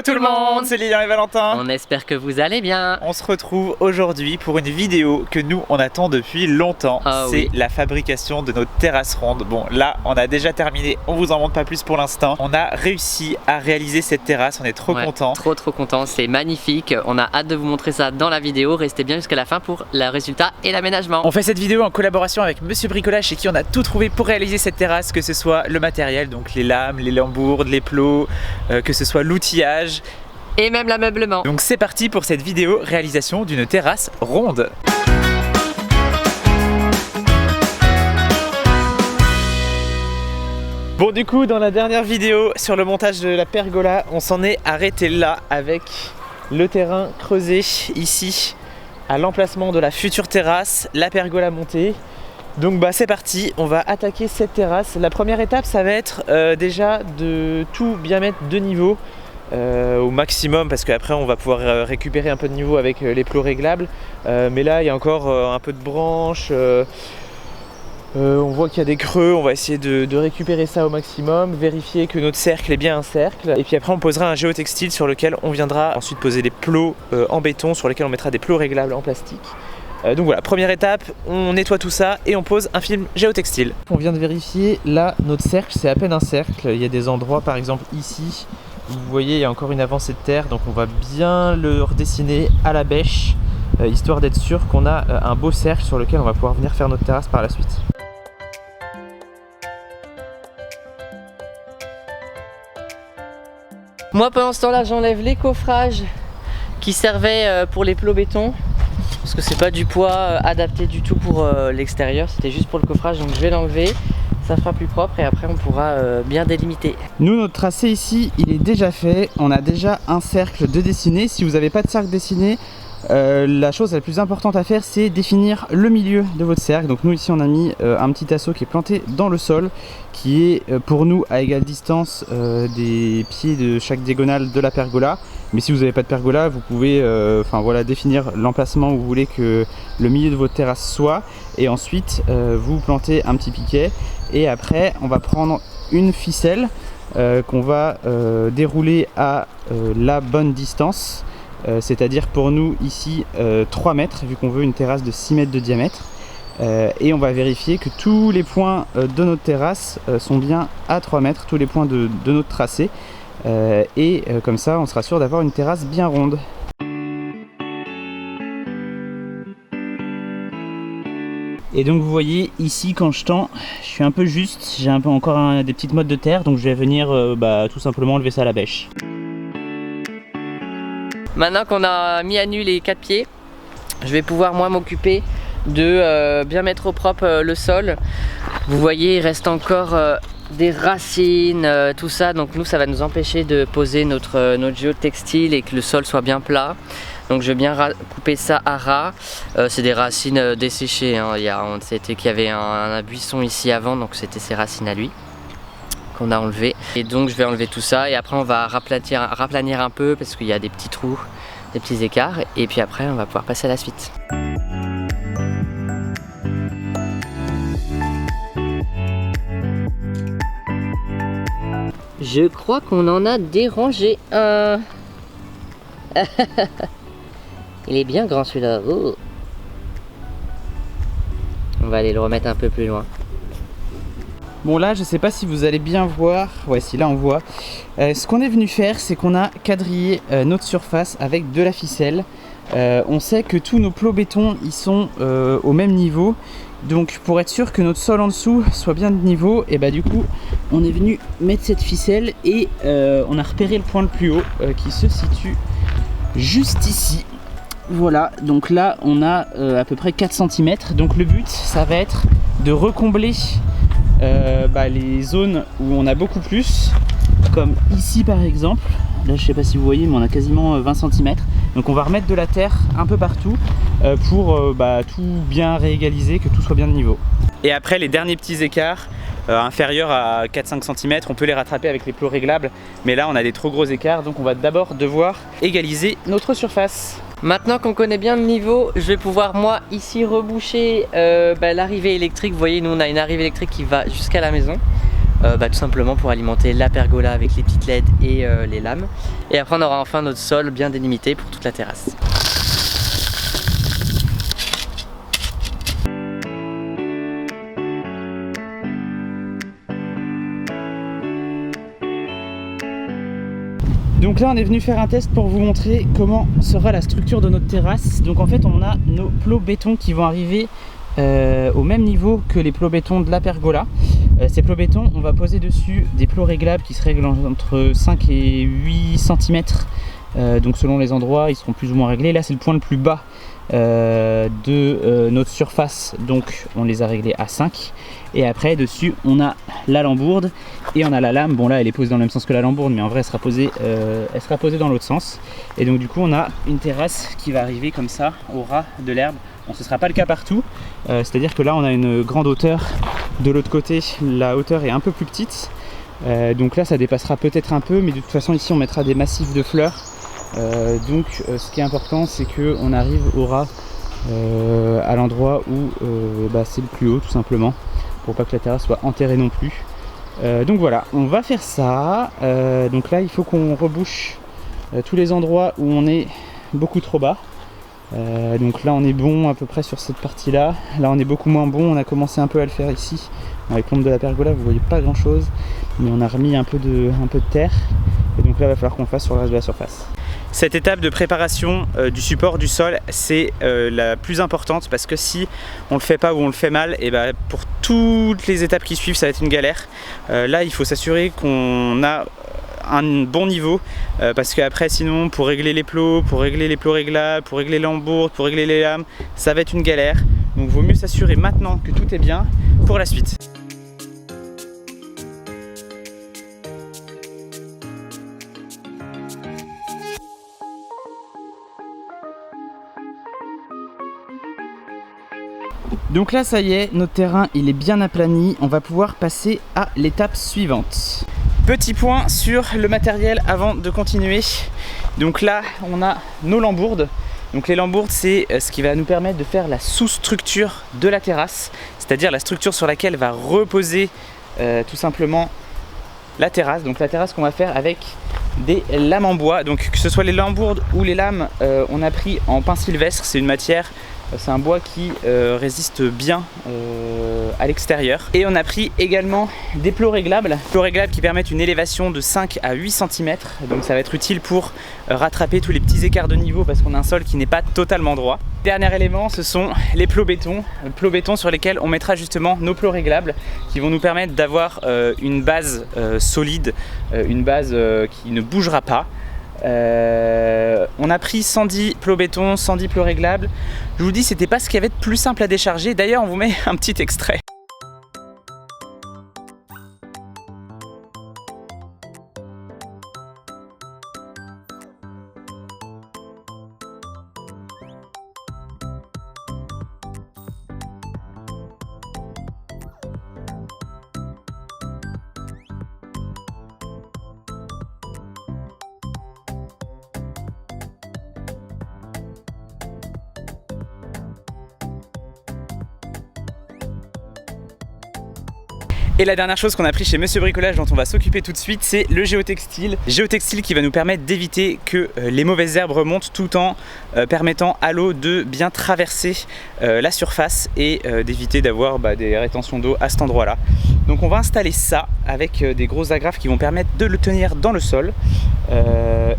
tout le monde, c'est Lilian et Valentin. On espère que vous allez bien. On se retrouve aujourd'hui pour une vidéo que nous on attend depuis longtemps. C'est la fabrication de notre terrasse ronde. Bon là on a déjà terminé, on vous en montre pas plus pour l'instant. On a réussi à réaliser cette terrasse, on est trop contents. Trop content, c'est magnifique. On a hâte de vous montrer ça dans la vidéo. Restez bien jusqu'à la fin pour le résultat et l'aménagement. On fait cette vidéo en collaboration avec Monsieur Bricolage chez qui on a tout trouvé pour réaliser cette terrasse, que ce soit le matériel, donc les lames, les lambourdes, les plots, que ce soit l'outillage et même l'ameublement. Donc c'est parti pour cette vidéo réalisation d'une terrasse ronde. Bon, du coup dans la dernière vidéo sur le montage de la pergola, on s'en est arrêté là avec le terrain creusé ici à l'emplacement de la future terrasse, la pergola montée. Donc bah c'est parti, on va attaquer cette terrasse. La première étape ça va être déjà de tout bien mettre de niveau au maximum, parce qu'après on va pouvoir récupérer un peu de niveau avec les plots réglables, mais là il y a encore un peu de branches, on voit qu'il y a des creux, on va essayer de récupérer ça au maximum, vérifier que notre cercle est bien un cercle, et puis après on posera un géotextile sur lequel on viendra ensuite poser des plots en béton sur lesquels on mettra des plots réglables en plastique. Donc voilà, première étape, on nettoie tout ça et on pose un film géotextile. On vient de vérifier, là notre cercle c'est à peine un cercle, il y a des endroits par exemple ici, vous voyez il y a encore une avancée de terre, donc on va bien le redessiner à la bêche, histoire d'être sûr qu'on a un beau cercle sur lequel on va pouvoir venir faire notre terrasse par la suite. Moi pendant ce temps là j'enlève les coffrages qui servaient pour les plots béton, parce que c'est pas du poids adapté du tout pour l'extérieur, c'était juste pour le coffrage, donc je vais l'enlever, ça fera plus propre et après on pourra bien délimiter. Nous notre tracé ici il est déjà fait, on a déjà un cercle de dessiné. Si vous n'avez pas de cercle dessiné, la chose la plus importante à faire c'est définir le milieu de votre cercle. Donc nous ici on a mis un petit assaut qui est planté dans le sol, qui est pour nous à égale distance des pieds de chaque diagonale de la pergola. Mais si vous n'avez pas de pergola, vous pouvez voilà, définir l'emplacement où vous voulez que le milieu de votre terrasse soit, et ensuite vous plantez un petit piquet, et après on va prendre une ficelle qu'on va dérouler à la bonne distance, c'est-à-dire pour nous ici 3 mètres, vu qu'on veut une terrasse de 6 mètres de diamètre. Et on va vérifier que tous les points de notre terrasse sont bien à 3 mètres, tous les points de notre tracé, et comme ça on sera sûr d'avoir une terrasse bien ronde. Et donc vous voyez ici quand je tends, je suis un peu juste, j'ai un peu encore des petites mottes de terre, donc je vais venir tout simplement enlever ça à la bêche. Maintenant qu'on a mis à nu les 4 pieds, je vais pouvoir moi m'occuper de bien mettre au propre le sol. Vous voyez il reste encore des racines, tout ça, donc nous ça va nous empêcher de poser notre géotextile et que le sol soit bien plat. Donc je vais bien couper ça à ras. C'est des racines desséchées, hein. C'était qu'il y avait un buisson ici avant, donc c'était ses racines à lui qu'on a enlevé. Et donc je vais enlever tout ça et après on va raplanir un peu parce qu'il y a des petits trous, des petits écarts, et puis après on va pouvoir passer à la suite. Je crois qu'on en a dérangé un. Il est bien grand celui-là. Oh. On va aller le remettre un peu plus loin. Bon là je sais pas si vous allez bien voir, ouais si là on voit. Ce qu'on est venu faire c'est qu'on a quadrillé notre surface avec de la ficelle. On sait que tous nos plots béton ils sont au même niveau. Donc pour être sûr que notre sol en dessous soit bien de niveau, et bah du coup on est venu mettre cette ficelle et on a repéré le point le plus haut qui se situe juste ici. Voilà, donc là on a à peu près 4 cm. Donc le but ça va être de recombler les zones où on a beaucoup plus, comme ici par exemple. Là je sais pas si vous voyez mais on a quasiment 20 cm. Donc on va remettre de la terre un peu partout pour tout bien réégaliser, que tout soit bien de niveau. Et après les derniers petits écarts inférieurs à 4-5 cm, on peut les rattraper avec les plots réglables, mais là on a des trop gros écarts, donc on va d'abord devoir égaliser notre surface. Maintenant qu'on connaît bien le niveau, je vais pouvoir moi ici reboucher l'arrivée électrique. Vous voyez, nous on a une arrivée électrique qui va jusqu'à la maison. tout simplement pour alimenter la pergola avec les petites LED et les lames. Et après on aura enfin notre sol bien délimité pour toute la terrasse. Donc là on est venu faire un test pour vous montrer comment sera la structure de notre terrasse. Donc en fait on a nos plots béton qui vont arriver au même niveau que les plots béton de la pergola. Ces plots béton, on va poser dessus des plots réglables qui se règlent entre 5 et 8 cm. Donc selon les endroits, ils seront plus ou moins réglés. Là c'est le point le plus bas de notre surface, donc on les a réglés à 5. Et après dessus on a la lambourde et on a la lame. Bon là elle est posée dans le même sens que la lambourde, mais en vrai elle sera posée dans l'autre sens. Et donc du coup on a une terrasse qui va arriver comme ça au ras de l'herbe. Bon, ce ne sera pas le cas partout, c'est à dire que là on a une grande hauteur, de l'autre côté la hauteur est un peu plus petite, donc là ça dépassera peut-être un peu, mais de toute façon ici on mettra des massifs de fleurs. Ce qui est important c'est qu'on arrive au ras à l'endroit où c'est le plus haut, tout simplement, pour pas que la terrasse soit enterrée non plus. Donc voilà, on va faire ça. Donc là il faut qu'on rebouche tous les endroits où on est beaucoup trop bas. Donc là on est bon à peu près sur cette partie là. Là on est beaucoup moins bon, on a commencé un peu à le faire ici avec l'ombre de la pergola, vous voyez pas grand chose, mais on a remis un peu de terre. Et donc là il va falloir qu'on le fasse sur le reste de la surface. Cette étape de préparation du support du sol, c'est la plus importante, parce que si on le fait pas ou on le fait mal, et pour toutes les étapes qui suivent ça va être une galère. Là il faut s'assurer qu'on a un bon niveau, parce qu'après sinon pour régler les plots réglables, pour régler l'embourde, pour régler les lames, ça va être une galère. Donc vaut mieux s'assurer maintenant que tout est bien pour la suite. Donc là ça y est, notre terrain il est bien aplani, on va pouvoir passer à l'étape suivante. Petit point sur le matériel avant de continuer. Donc là on a nos lambourdes. Donc les lambourdes c'est ce qui va nous permettre de faire la sous-structure de la terrasse, c'est-à-dire la structure sur laquelle va reposer tout simplement la terrasse. Donc la terrasse qu'on va faire avec des lames en bois. Donc que ce soit les lambourdes ou les lames, on a pris en pin sylvestre, c'est une matière, c'est un bois qui résiste bien à l'extérieur. Et on a pris également des plots réglables qui permettent une élévation de 5 à 8 cm. Donc ça va être utile pour rattraper tous les petits écarts de niveau, parce qu'on a un sol qui n'est pas totalement droit. Dernier élément, ce sont les plots béton sur lesquels on mettra justement nos plots réglables, qui vont nous permettre d'avoir une base solide, une base qui ne bougera pas. On a pris 110 plots béton, 110 plots réglables. Je vous dis, c'était pas ce qu'il y avait de plus simple à décharger. D'ailleurs on vous met un petit extrait. Et la dernière chose qu'on a pris chez Monsieur Bricolage, dont on va s'occuper tout de suite, c'est le géotextile. Géotextile qui va nous permettre d'éviter que les mauvaises herbes remontent, tout en permettant à l'eau de bien traverser la surface et d'éviter d'avoir des rétentions d'eau à cet endroit-là. Donc on va installer ça avec des grosses agrafes qui vont permettre de le tenir dans le sol.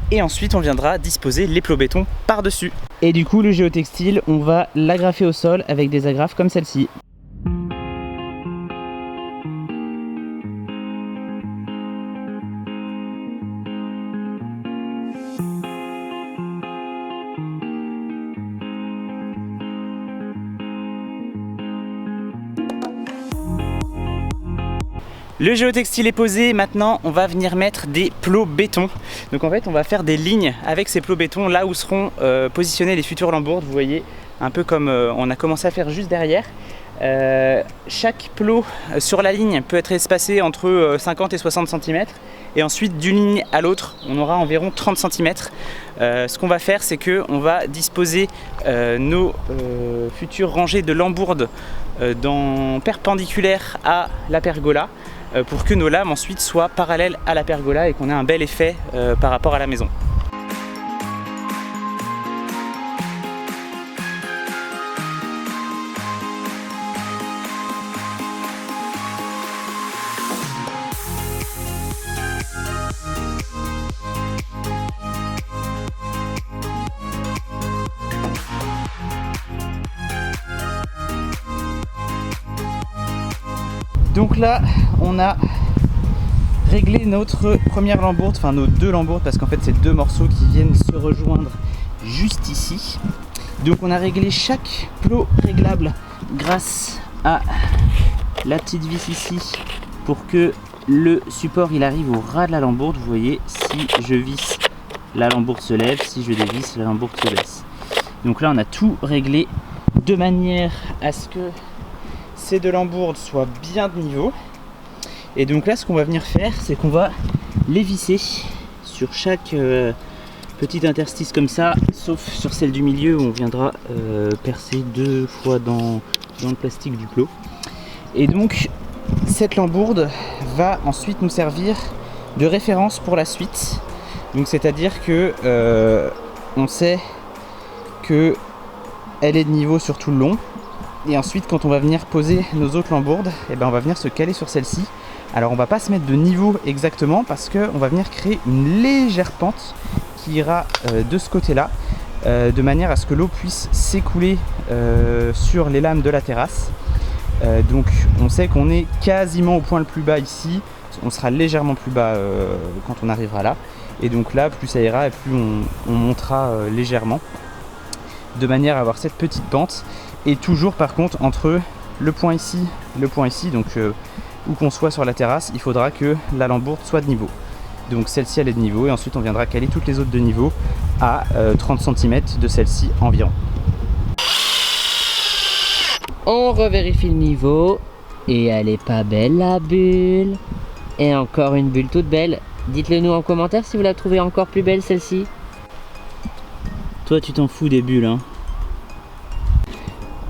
Et ensuite on viendra disposer les plots béton par-dessus. Et du coup le géotextile, on va l'agrafer au sol avec des agrafes comme celle-ci. Le géotextile est posé, maintenant on va venir mettre des plots béton. Donc en fait on va faire des lignes avec ces plots béton là où seront positionnés les futures lambourdes. Vous voyez, un peu comme on a commencé à faire juste derrière. Chaque plot sur la ligne peut être espacé entre 50 et 60 cm. Et ensuite d'une ligne à l'autre on aura environ 30 cm. Ce qu'on va faire, c'est qu'on va disposer nos futures rangées de lambourdes perpendiculaires à la pergola. pour que nos lames ensuite soient parallèles à la pergola et qu'on ait un bel effet par rapport à la maison. Donc là, on a réglé notre première lambourde, enfin nos deux lambourdes, parce qu'en fait c'est deux morceaux qui viennent se rejoindre juste ici. Donc on a réglé chaque plot réglable grâce à la petite vis ici pour que le support il arrive au ras de la lambourde. Vous voyez, si je visse, la lambourde se lève, si je dévisse, la lambourde se baisse. Donc là on a tout réglé de manière à ce que ces deux lambourdes soient bien de niveau. Et donc là ce qu'on va venir faire, c'est qu'on va les visser sur chaque petit interstice comme ça, sauf sur celle du milieu où on viendra percer deux fois dans le plastique du plot. Et donc cette lambourde va ensuite nous servir de référence pour la suite. Donc c'est-à-dire que on sait que elle est de niveau sur tout le long. Et ensuite quand on va venir poser nos autres lambourdes, et ben on va venir se caler sur celle-ci. Alors on va pas se mettre de niveau exactement parce qu'on va venir créer une légère pente qui ira de ce côté-là, de manière à ce que l'eau puisse s'écouler sur les lames de la terrasse. Donc on sait qu'on est quasiment au point le plus bas ici, on sera légèrement plus bas quand on arrivera là. Et donc là, plus ça ira et plus on montera légèrement, de manière à avoir cette petite pente. Et toujours par contre entre le point ici et le point ici, donc où qu'on soit sur la terrasse, il faudra que la lambourde soit de niveau. Donc celle-ci elle est de niveau et ensuite on viendra caler toutes les autres de niveau à 30 cm de celle-ci environ. On revérifie le niveau et elle est pas belle la bulle. Et encore une bulle toute belle. Dites-le nous en commentaire si vous la trouvez encore plus belle celle-ci. Toi tu t'en fous des bulles hein.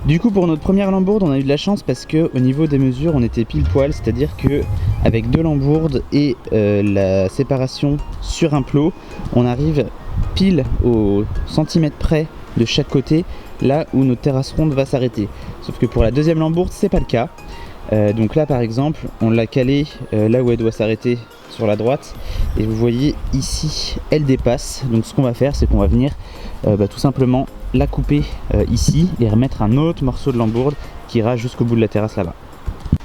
Du coup pour notre première lambourde on a eu de la chance parce que au niveau des mesures on était pile poil, c'est-à-dire que avec deux lambourdes et la séparation sur un plot, on arrive pile au centimètre près de chaque côté, là où notre terrasse ronde va s'arrêter. Sauf que pour la deuxième lambourde c'est pas le cas. Donc là par exemple on l'a calée là où elle doit s'arrêter sur la droite et vous voyez ici elle dépasse. Donc ce qu'on va faire c'est qu'on va venir tout simplement la couper ici et remettre un autre morceau de lambourde qui ira jusqu'au bout de la terrasse là-bas.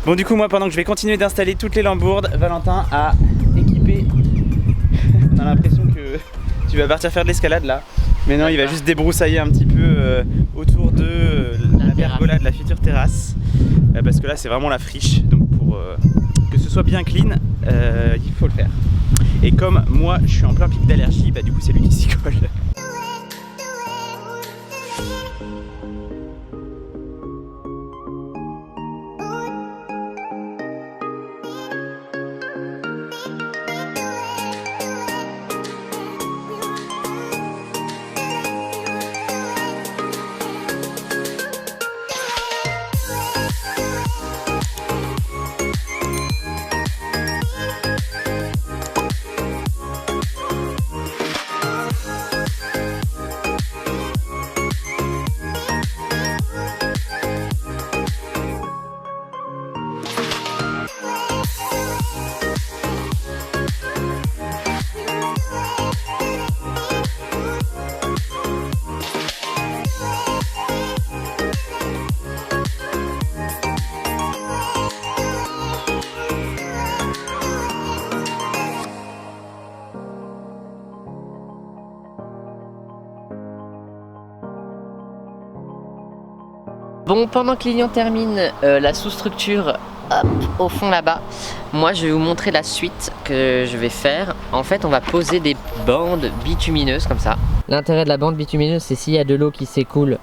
Bon du coup moi pendant que je vais continuer d'installer toutes les lambourdes, Valentin a équipé on a l'impression que tu vas partir faire de l'escalade là, mais non il va juste débroussailler un petit peu autour de la pergola de la future terrasse parce que là c'est vraiment la friche, donc pour que ce soit bien clean il faut le faire. Et comme moi je suis en plein pic d'allergie, bah du coup c'est lui qui s'y colle. Bon, pendant que Lilian termine la sous-structure au fond là-bas, moi je vais vous montrer la suite que je vais faire. En fait on va poser des bandes bitumineuses comme ça. L'intérêt de la bande bitumineuse c'est s'il y a de l'eau qui s'écoule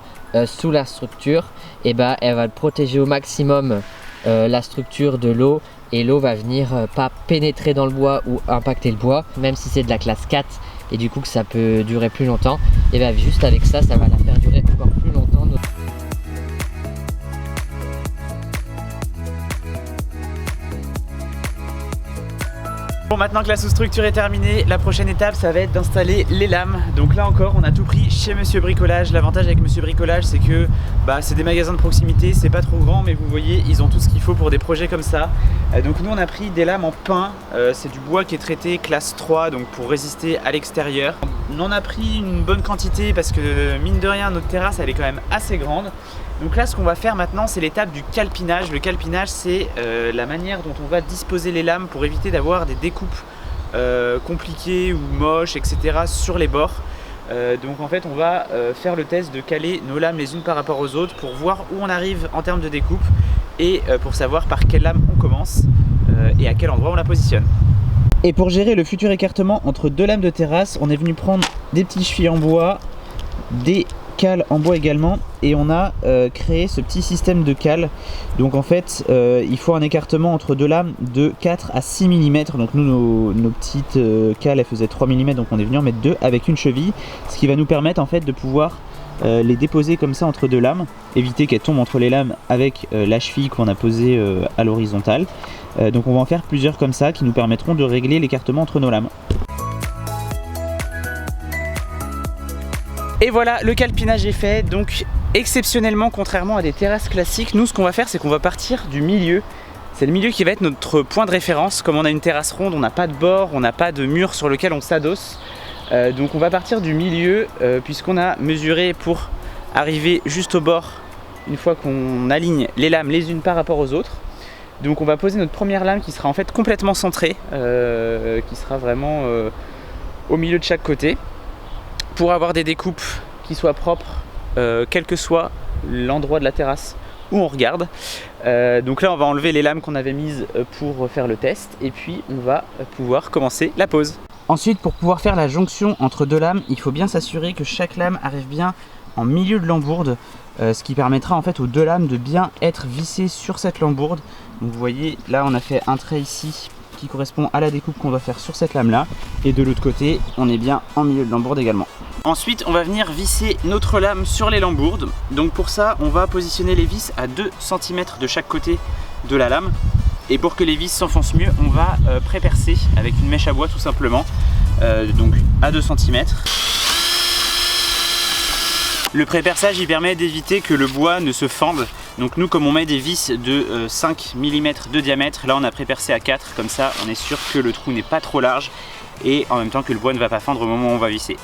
sous la structure, et bah elle va protéger au maximum la structure de l'eau, et l'eau va venir pas pénétrer dans le bois ou impacter le bois, même si c'est de la classe 4 et du coup que ça peut durer plus longtemps, et bah juste avec ça, ça va la faire durer encore plus longtemps. Bon, maintenant que la sous-structure est terminée, la prochaine étape ça va être d'installer les lames. Donc là encore on a tout pris chez Monsieur Bricolage. L'avantage avec Monsieur Bricolage c'est que c'est des magasins de proximité, c'est pas trop grand mais vous voyez ils ont tout ce qu'il faut pour des projets comme ça. Donc nous on a pris des lames en pin, c'est du bois qui est traité classe 3 donc pour résister à l'extérieur. On en a pris une bonne quantité parce que mine de rien notre terrasse elle est quand même assez grande. Donc là ce qu'on va faire maintenant c'est l'étape du calpinage. Le calpinage c'est la manière dont on va disposer les lames pour éviter d'avoir des découpes compliquées ou moches etc. sur les bords. Donc en fait on va faire le test de caler nos lames les unes par rapport aux autres pour voir où on arrive en termes de découpe et pour savoir par quelle lame on commence et à quel endroit on la positionne. Et pour gérer le futur écartement entre deux lames de terrasse, on est venu prendre des petits chevilles en bois, des cales en bois également, et on a créé ce petit système de cales. Donc en fait il faut un écartement entre deux lames de 4 à 6 mm. Donc nous nos petites cales elles faisaient 3 mm, donc on est venu en mettre deux avec une cheville, ce qui va nous permettre en fait de pouvoir les déposer comme ça entre deux lames, éviter qu'elles tombent entre les lames avec la cheville qu'on a posée à l'horizontale. Donc on va en faire plusieurs comme ça qui nous permettront de régler l'écartement entre nos lames. Et voilà, le calpinage est fait. Donc exceptionnellement, contrairement à des terrasses classiques, nous ce qu'on va faire c'est qu'on va partir du milieu. C'est le milieu qui va être notre point de référence. Comme on a une terrasse ronde, on n'a pas de bord, on n'a pas de mur sur lequel on s'adosse. Donc on va partir du milieu puisqu'on a mesuré pour arriver juste au bord une fois qu'on aligne les lames les unes par rapport aux autres. Donc on va poser notre première lame qui sera en fait complètement centrée, qui sera vraiment au milieu de chaque côté pour avoir des découpes qui soient propres quel que soit l'endroit de la terrasse où on regarde. Donc là on va enlever les lames qu'on avait mises pour faire le test et puis on va pouvoir commencer la pose. Ensuite, pour pouvoir faire la jonction entre deux lames, il faut bien s'assurer que chaque lame arrive bien en milieu de l'embourde, ce qui permettra en fait aux deux lames de bien être vissées sur cette lambourde. Donc vous voyez, là on a fait un trait ici qui correspond à la découpe qu'on doit faire sur cette lame là, et de l'autre côté on est bien en milieu de l'embourde également. Ensuite on va venir visser notre lame sur les lambourdes. Donc pour ça on va positionner les vis à 2 cm de chaque côté de la lame. Et pour que les vis s'enfoncent mieux, on va pré-percer avec une mèche à bois tout simplement, donc à 2 cm. Le pré-perçage il permet d'éviter que le bois ne se fende. Donc nous comme on met des vis de 5 mm de diamètre, là on a pré-percé à 4, comme ça on est sûr que le trou n'est pas trop large et en même temps que le bois ne va pas fendre au moment où on va visser.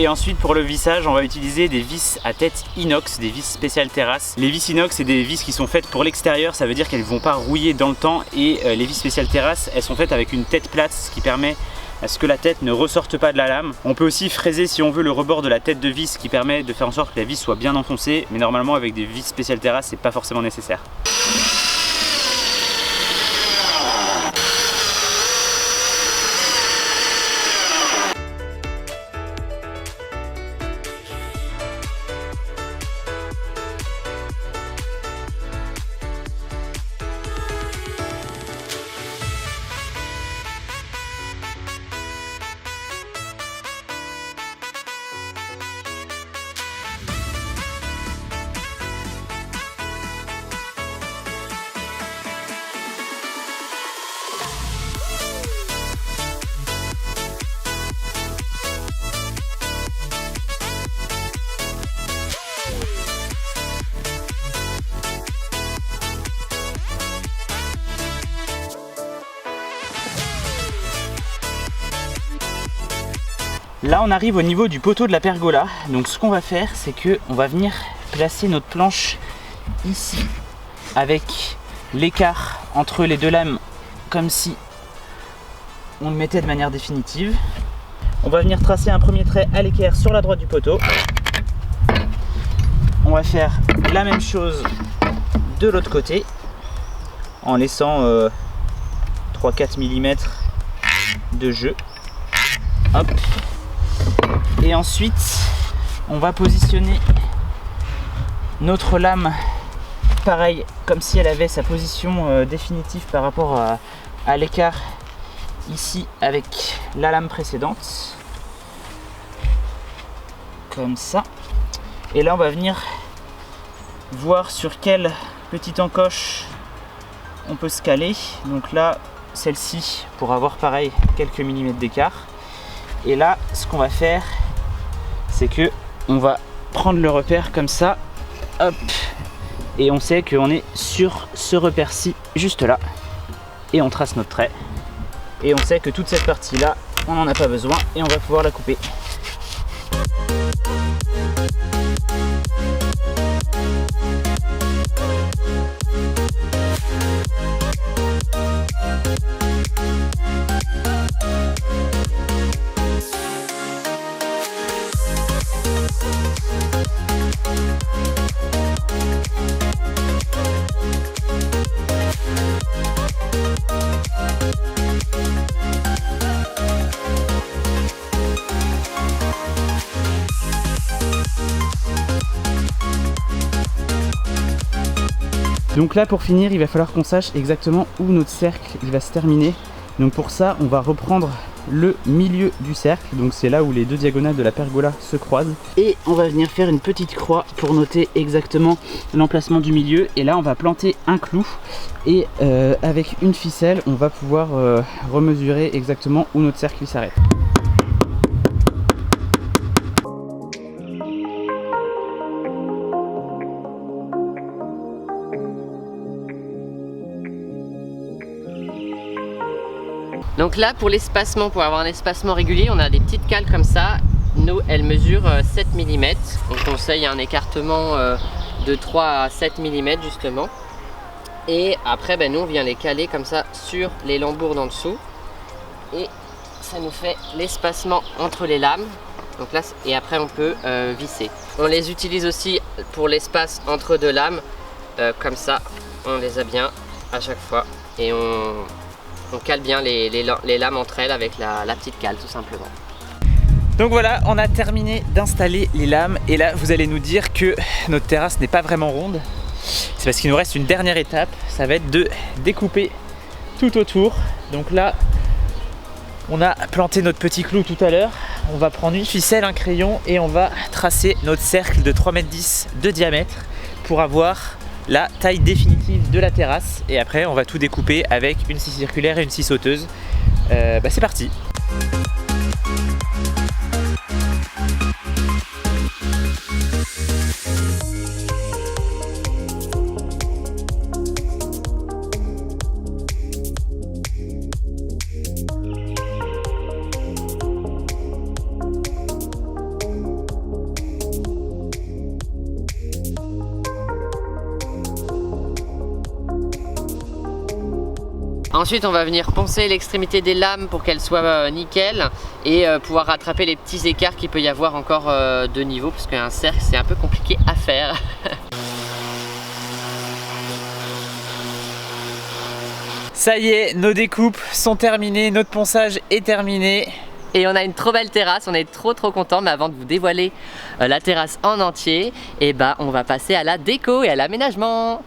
Et ensuite pour le vissage on va utiliser des vis à tête inox, des vis spéciales terrasse. Les vis inox c'est des vis qui sont faites pour l'extérieur, ça veut dire qu'elles ne vont pas rouiller dans le temps, et les vis spéciales terrasse elles sont faites avec une tête plate, ce qui permet à ce que la tête ne ressorte pas de la lame. On peut aussi fraiser si on veut le rebord de la tête de vis, qui permet de faire en sorte que la vis soit bien enfoncée, mais normalement avec des vis spéciales terrasse c'est pas forcément nécessaire. Là on arrive au niveau du poteau de la pergola. Donc ce qu'on va faire c'est que on va venir placer notre planche ici avec l'écart entre les deux lames, comme si on le mettait de manière définitive. On va venir tracer un premier trait à l'équerre sur la droite du poteau. On va faire la même chose de l'autre côté en laissant 3-4 mm de jeu. Hop. Et ensuite on va positionner notre lame pareil, comme si elle avait sa position définitive par rapport à l'écart ici avec la lame précédente, comme ça. Et là on va venir voir sur quelle petite encoche on peut se caler. Donc là celle-ci pour avoir pareil quelques millimètres d'écart. Et là, ce qu'on va faire, c'est que on va prendre le repère comme ça, hop, et on sait qu'on est sur ce repère-ci, juste là, et on trace notre trait. Et on sait que toute cette partie-là, on n'en a pas besoin et on va pouvoir la couper. Donc là, pour finir, il va falloir qu'on sache exactement où notre cercle il va se terminer. Donc pour ça, on va reprendre le milieu du cercle. Donc c'est là où les deux diagonales de la pergola se croisent. Et on va venir faire une petite croix pour noter exactement l'emplacement du milieu. Et là, on va planter un clou. Et avec une ficelle, on va pouvoir remesurer exactement où notre cercle s'arrête. Donc là, pour l'espacement, pour avoir un espacement régulier, on a des petites cales comme ça. Nous, elles mesurent 7 mm. On conseille un écartement de 3 à 7 mm justement. Et après, nous, on vient les caler comme ça sur les lambours d'en dessous. Et ça nous fait l'espacement entre les lames. Donc là, et après, on peut visser. On les utilise aussi pour l'espace entre deux lames. Comme ça, on les a bien à chaque fois. Et on cale bien les lames entre elles avec la petite cale tout simplement. Donc voilà, on a terminé d'installer les lames et là vous allez nous dire que notre terrasse n'est pas vraiment ronde. C'est parce qu'il nous reste une dernière étape, ça va être de découper tout autour. Donc là, on a planté notre petit clou tout à l'heure. On va prendre une ficelle, un crayon et on va tracer notre cercle de 3,10 m de diamètre pour avoir la taille définitive de la terrasse. Et après on va tout découper avec une scie circulaire et une scie sauteuse. C'est parti. Ensuite, on va venir poncer l'extrémité des lames pour qu'elles soient nickel et pouvoir rattraper les petits écarts qu'il peut y avoir encore de niveau, parce qu'un cercle c'est un peu compliqué à faire. Ça y est, nos découpes sont terminées, notre ponçage est terminé. Et on a une trop belle terrasse, on est trop content. Mais avant de vous dévoiler la terrasse en entier, on va passer à la déco et à l'aménagement.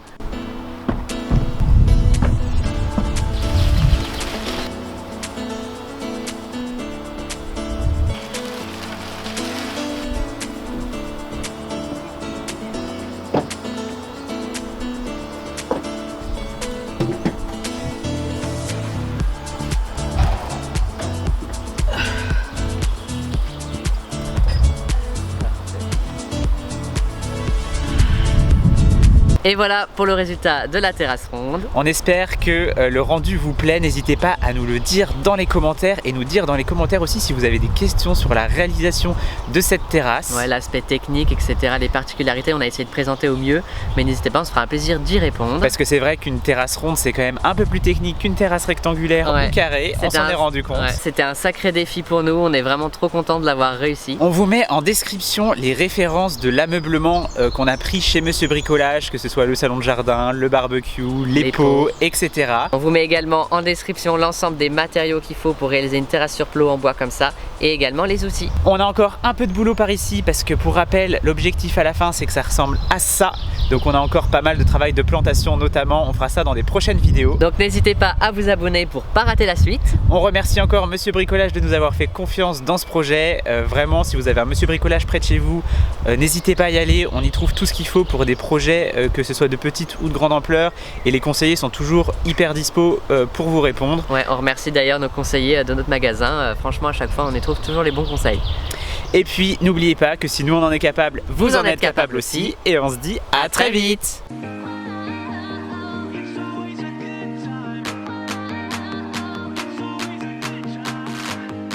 Et voilà pour le résultat de la terrasse ronde. On espère que le rendu vous plaît. N'hésitez pas à nous le dire dans les commentaires et nous dire dans les commentaires aussi si vous avez des questions sur la réalisation de cette terrasse. Ouais, l'aspect technique, etc., les particularités, on a essayé de présenter au mieux. Mais n'hésitez pas, on se fera un plaisir d'y répondre. Parce que c'est vrai qu'une terrasse ronde, c'est quand même un peu plus technique qu'une terrasse rectangulaire ou carrée. On s'en est rendu compte. Ouais, c'était un sacré défi pour nous. On est vraiment trop content de l'avoir réussi. On vous met en description les références de l'ameublement qu'on a pris chez Monsieur Bricolage, que ce soit le salon de jardin, le barbecue, les pots, etc. On vous met également en description l'ensemble des matériaux qu'il faut pour réaliser une terrasse sur plot en bois comme ça, et également les outils. On a encore un peu de boulot par ici parce que, pour rappel, l'objectif à la fin c'est que ça ressemble à ça. Donc on a encore pas mal de travail de plantation notamment, on fera ça dans des prochaines vidéos. Donc n'hésitez pas à vous abonner pour pas rater la suite. On remercie encore Monsieur Bricolage de nous avoir fait confiance dans ce projet. Vraiment, si vous avez un Monsieur Bricolage près de chez vous, n'hésitez pas à y aller, on y trouve tout ce qu'il faut pour des projets que que ce soit de petite ou de grande ampleur, et les conseillers sont toujours hyper dispo pour vous répondre. Ouais, on remercie d'ailleurs nos conseillers de notre magasin. Franchement, à chaque fois, on y trouve toujours les bons conseils. Et puis n'oubliez pas que si nous on en est capable, vous en êtes capable aussi. Et on se dit à très vite.